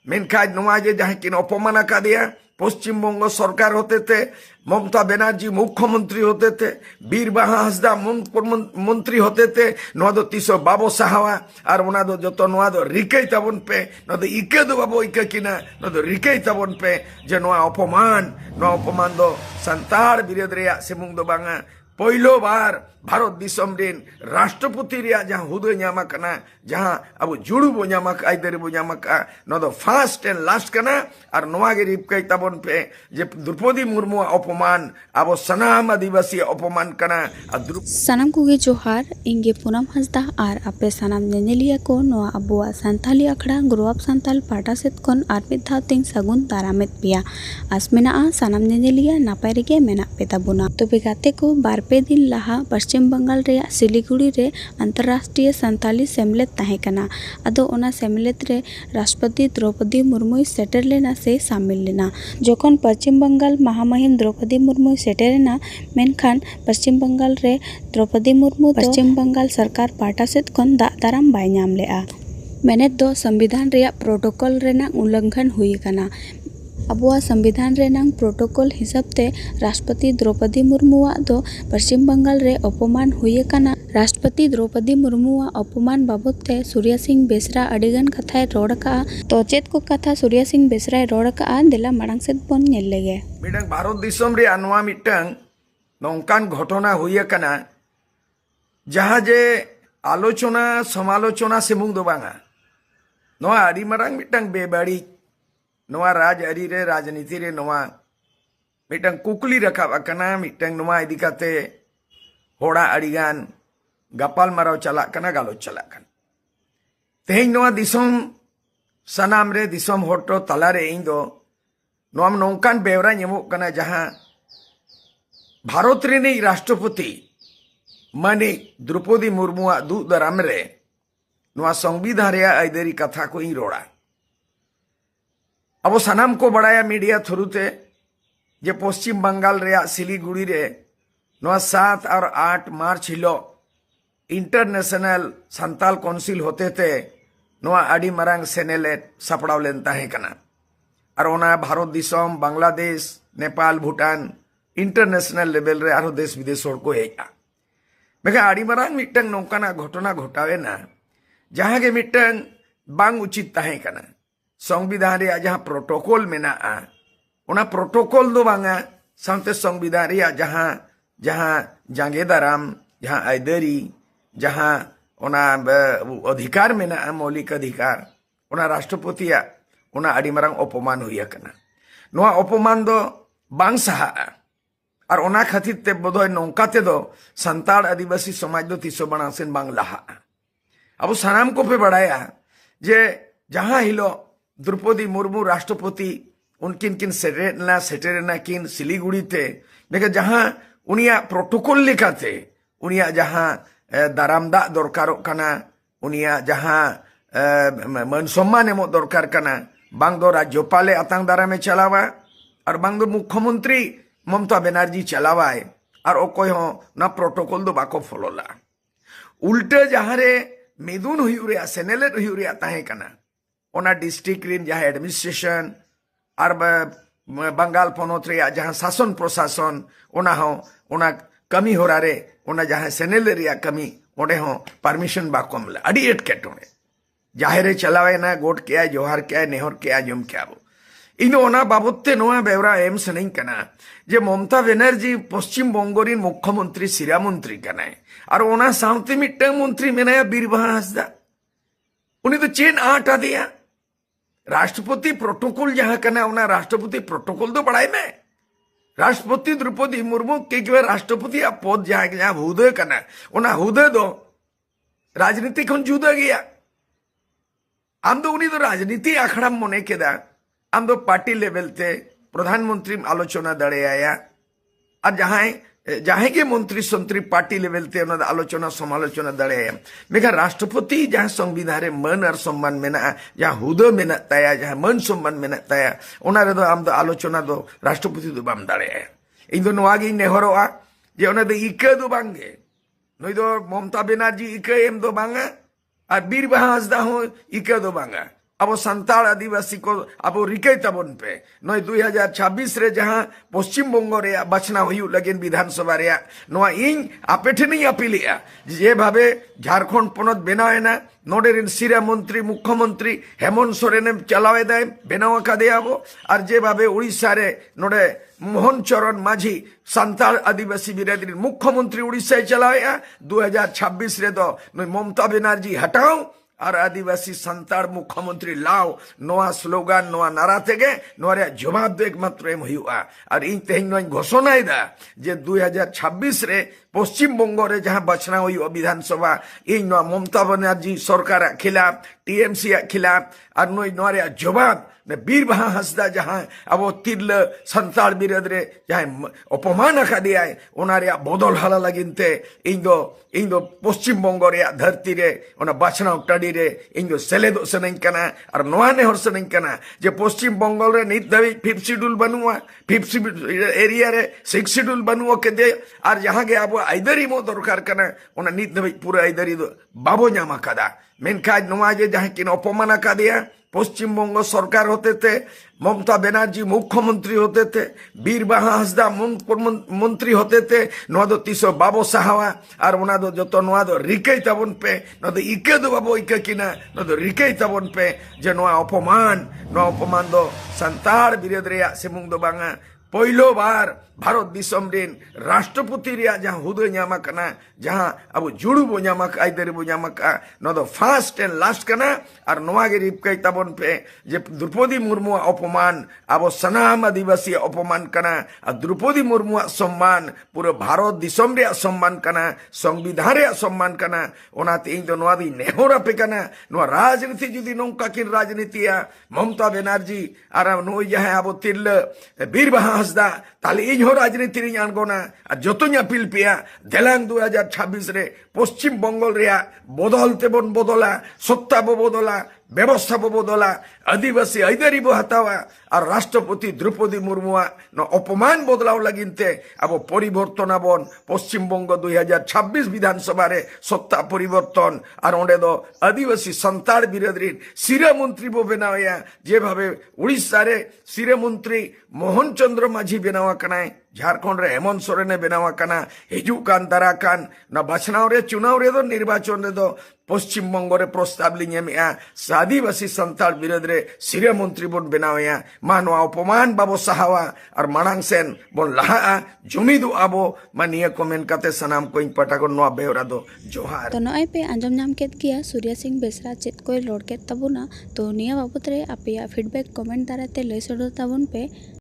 मेनखाज नोआ जे जहां किन अपमान कादिया पश्चिम बंग सरकार होते थे ममता बनर्जी मुख्यमंत्री होते थे बीरबाहा हंसदा मंत्री होते थे नोआ दो तीसो बाबो साहवा और उना दो जतो नोआ दो रिकई तबन पे नोआ दो इके दो बाबो इके किना नोआ दो रिकई तबन पे जे नोआ अपमान दो संताड़ बिरोध रेया सेमुंग दो बांगा पहिलो बार भारत दिसम दिन राष्ट्रपति रेया जहां हुदो ᱧᱟᱢ कना जहां अब जुड़ू बो ᱧᱟᱢ आइदरे बो ᱧᱟᱢ नो दो फर्स्ट एंड लास्ट कना और नोआ गे रिपकई तबन पे जे द्रौपदी मुर्मू अपमान अब सनाम आदिवासी अपमान कना सनाम कुगे जोहार इंगे पूनम हंसदा और आपे सनाम नेनेलिया को नोआ अबुआ संताली अखड़ा ग्रोअप संताल पाटा सेत कोन आर मिद धाव तिंग सगुन दारामेत पिया आसमेना सनाम नेनेलिया नापाय रेगे मेना पे ताबुना तबे गाते को बारपे दिन लहा पश्चिम बंगाल रे सिलीगुड़ी रे अंतरराष्ट्रीय संताली सेमलेद ताहे कना अदो ओना सेमलेद रे राष्ट्रपति द्रौपदी मुर्मू सेटर लेना से शामिल लेना जखन पश्चिम बंगाल महामहिम द्रौपदी मुर्मू सेटरेना मेनखान पश्चिम बंगाल रे द्रौपदी मुर्मू पश्चिम बंगाल सरकार पाटा सेत कोन दाराम बाय नाम लेआ मेनेद दो संविधान रे प्रोटोकॉल रेना उल्लंघन हुई कना अबुआ संविधान रेनांग प्रोटोकॉल हिसाब ते राष्ट्रपति द्रौपदी मुर्मुआ दो पश्चिम बंगाल रे अपमान हुई कना राष्ट्रपति द्रौपदी मुर्मुआ अपमान बाबत ते सूर्या सिंह बेसरा अडिगन कथाय रोड का तो चेत को कथा सूर्या सिंह बेसरा रोड का देला मांग सेत बन नेल लेगे मिडंग भारत दिसम रे अनवा मिटंग नौकान घटना हुई कना जहां जे आलोचना समालोचना से मुंग दो बांगा नोआ आड़ी मारांग मिटंग बेबाड़ी नोआ राजआरी रे राजनीति रे नोआ मिटंग कुकली रखाब कना मिटंग नोआ इदी काते होड़ा अड़ीगान गपाल माराव चला कना गालोच चला कना तेहें नोआ दिसम सनाम रे दिसम होटो तला रे इन दो नोआ नौकान बेवरा नेमो कना जहां भारत रे राष्ट्रपति माने द्रौपदी मुर्मुआ दू दाराम रे नोआ संविधान रे आइदरी कथा को इन रोड़ा अब सनाम को बड़ाया मीडिया थ्रू ते जे पश्चिम बंगाल रे सिलीगुड़ी रे 7 और 8 मार्च हिलो इंटरनेशनल संताल काउंसिल होते थे आड़ी मारांग सेनेलेट सपड़ाव लेन ताहे कना और ओना भारत दिसम बांग्लादेश नेपाल भूटान इंटरनेशनल लेवल रे आरो देश विदेश होड़ को हेजा मेगा आड़ी मारांग मिटंग नौकाना घटना घटावे ना जहां के मिटंग बांग उचित ताहे कना संविधान रे जहां प्रोटोकॉल मेना ओना प्रोटोकॉल दो बांगा सामते संविधान रे जहां जांगे दाराम जहां आइदरी जहां ओना अधिकार मेना मौलिक अधिकार ओना राष्ट्रपति ओना आड़ी मारांग अपमान हुई कना नोआ अपमान दो बांग सहा और ओना खातिर ते बोधोय नौकाते दो संताड़ आदिवासी समाज दो तीसो बना सेन बांग लहा अब सनाम को पे बढ़ाया जे जहां हिलो द्रौपदी मुर्मू राष्ट्रपति उनकिन किन सेटेरेना किन सिलीगुड़ी ते देखा जहां उनिया प्रोटोकॉल लेखाते उनिया जहां दारामदा दरकार कना उनिया जहां मन सम्मान एमो दरकार कना बांग दो राज्यपाले आतंक दारामे चलावा और बांग दो मुख्यमंत्री ममता बनर्जी चलावाए और ओकोय हो ना प्रोटोकॉल दो बाको फॉलोला उल्टे जहां रे मेदुन हुई रे सेनेलेट हुई रे ताहे कना ओना डिस्ट्रिक्ट रिन जहां एडमिनिस्ट्रेशन और बंगाल पनोत रे जहां शासन प्रशासन ओना हो ओना कमी हो रे ओना जहां सेनेल रे कमी ओडे हो परमिशन बा कमला अडी एटकेटोने जाहेरे चलावे ना गोट के जोहार के नेहर के जम के आबो इनो ओना बाबते नोआ बेवरा एम सनई कना जे ममता बनर्जी पश्चिम बंगोरिन मुख्यमंत्री सिरा मंत्री कनाय और ओना साउथी मिटंग मंत्री मेनाया बीरबाहा हंसदा उनी तो चेन आटा दिया राष्ट्रपति प्रोटोकॉल जहां कना ओना राष्ट्रपति प्रोटोकॉल तो बढ़ाई में राष्ट्रपति द्रौपदी मुर्मू के राष्ट्रपति पद जहां हुदे कना ओना हुदे दो राजनीति खन जुदा गया आम दो उनी तो राजनीति आखड़ा मने केदा आम दो पार्टी लेवल ते प्रधानमंत्री आलोचना दड़े आया और जहां के मंत्री संत्री पार्टी लेवल ते आलोचना समालोचना दड़े मेघा राष्ट्रपति जहां संविधान रे मन और सम्मान मेना जहां हुदो मेना ताया जहां मन सम्मान मेना ताया ओना रे दो आम दो आलोचना दो राष्ट्रपति दो बाम दड़े इन दो नोआ गी नेहरोआ जे ओना दो इके दो बांगे नई दो ममता बनर्जी इके एम दो बांगा और बीरबाहा हंसदा हो इके दो बांगा अब सान्ताड़ आदिवासी को अब रिकई तबन पे नय 2026 रे जहां पश्चिम बंगो रे बचना हुई लगिन विधानसभा रे नोआ इन आपे ठेनी अपीलिया जे भावे झारखंड पनत बेनायना नोडेरिन सिरा मंत्री मुख्यमंत्री हेमंत सोरेने चलावे दे बेनावा का देयाबो और जे भावे उड़ीसा रे नोडे मोहन चरण माझी सान्ताड़ आदिवासी बिरादरी मुख्यमंत्री उड़ीसा चलाया 2026 रे दो ममता बनर्जी हटाओ और आदिवासी सान्ताड़ मुख्यमंत्री लाओ नोआ स्लोगान नोआ नारा तेगे नोआ जवाब दो एकमात्र एम हुआ और इन तेहन नोई घोषणा दा जे 2026 रे पश्चिम बंगो रे जहां बचना हुई विधानसभा इन नोआ ममता बनर्जी सरकार खिलाफ टीएमसी खिलाफ और नोई नोआ जवाब बीर बहा हंसदा जहां अब तिरल सान्ताड़ बिरादरे जहां अपमान का दिया ओनारे बदल हाला लगिनते इन दो पश्चिम बंगो रे धरती रे ओना बचनाव टाडी रे इन दो सेलेदो सनई कना और नोआ ने हर सनई कना जे पश्चिम बंगाल रे नित दवी 5th शेड्यूल बनुआ 5th एरिया रे 6th शेड्यूल बनुआ के दे और जहां गे अब आइदरी मो दरकार कना ओना नित दवी पूरा आइदरी दो बाबो ᱧᱟᱢ कदा मेनखा नोआ जे जहां किन अपमान का दिया पश्चिम बंग सरकार होते थे ममता बनर्जी मुख्यमंत्री होते थे बीर बहा हंसदा मंत्री होते थे नोआ दो तीसो बाबो साहवा और ओना दो जतो नोआ दो रिकई तबन पे नोआ दो इके दो बाबो इके किना नोआ दो रिकई तबन पे जे नोआ अपमान दो सान्ताड़ बिराद रेया सेमुंग दो बांगा पहिलो बार भारत दिसम दिन राष्ट्रपति रे जहां हुदो ᱧᱟᱢ कना जहां अब जुड़ू बो ᱧᱟᱢ आइदरी बो ᱧᱟᱢ नो दो फर्स्ट एंड लास्ट कना और नोआ गे रिपकई तबन पे जे द्रौपदी मुर्मू अपमान अब सनाम आदिवासी अपमान कना और द्रौपदी मुर्मू सम्मान पूरे भारत दिसम रे सम्मान कना संविधान रे सम्मान कना ओनाते इन दो नोआ दी नेहोरा पे कना नोआ राजनीति जुदी नोंका किन राजनीतिया ममता बनर्जी और नो जहां अब तिरल बीर बहा हंसदा ताले इन राजनीति रे आंगोना और जतों अपील पिया देलांग 2026 रे पश्चिम बंगाल रे बदलते बन बदला सत्ता बो बदला व्यवस्था बो बदला आदिवासी आइदरी बो हतावा और राष्ट्रपति द्रौपदी मुर्मू न अपमान बदलाव लगिनते अब परिवर्तन आबन पश्चिम बंग 2026 विधानसभा रे सत्ता परिवर्तन और ओंडे दो आदिवासी सान्ताड़ बिरादरी सिरा मंत्री बो बेनाया जे भावे उड़ीसा रे सिरा मंत्री मोहन चंद्र माझी बेनावा कनाय झारखंड रे हेमंत सोरेने बेनावा कना हिजुकान दाराकान न बचनाव रे चुनाव रे दो निर्वाचन रे दो पश्चिम बंग रे प्रस्ताव लिया आदिवासी सान्ताड़ बिराद रे सिरा मंत्री बन बेनाया मानवा अपमान बाबो साहवा और मांग सेन बन लहा जुमिदु आबो मानिया कमेंट काते सनाम कोइन पटाको नोआ बेवरा दो जोहार तो नॉय पे आंजम नाम केत गिया सूर्या सिंह बेसरा चेत कोई लोड केत तबुना तो निया बाबत रे आपेया फीडबैक कमेंट दाराते लय सदर ताबुन पे।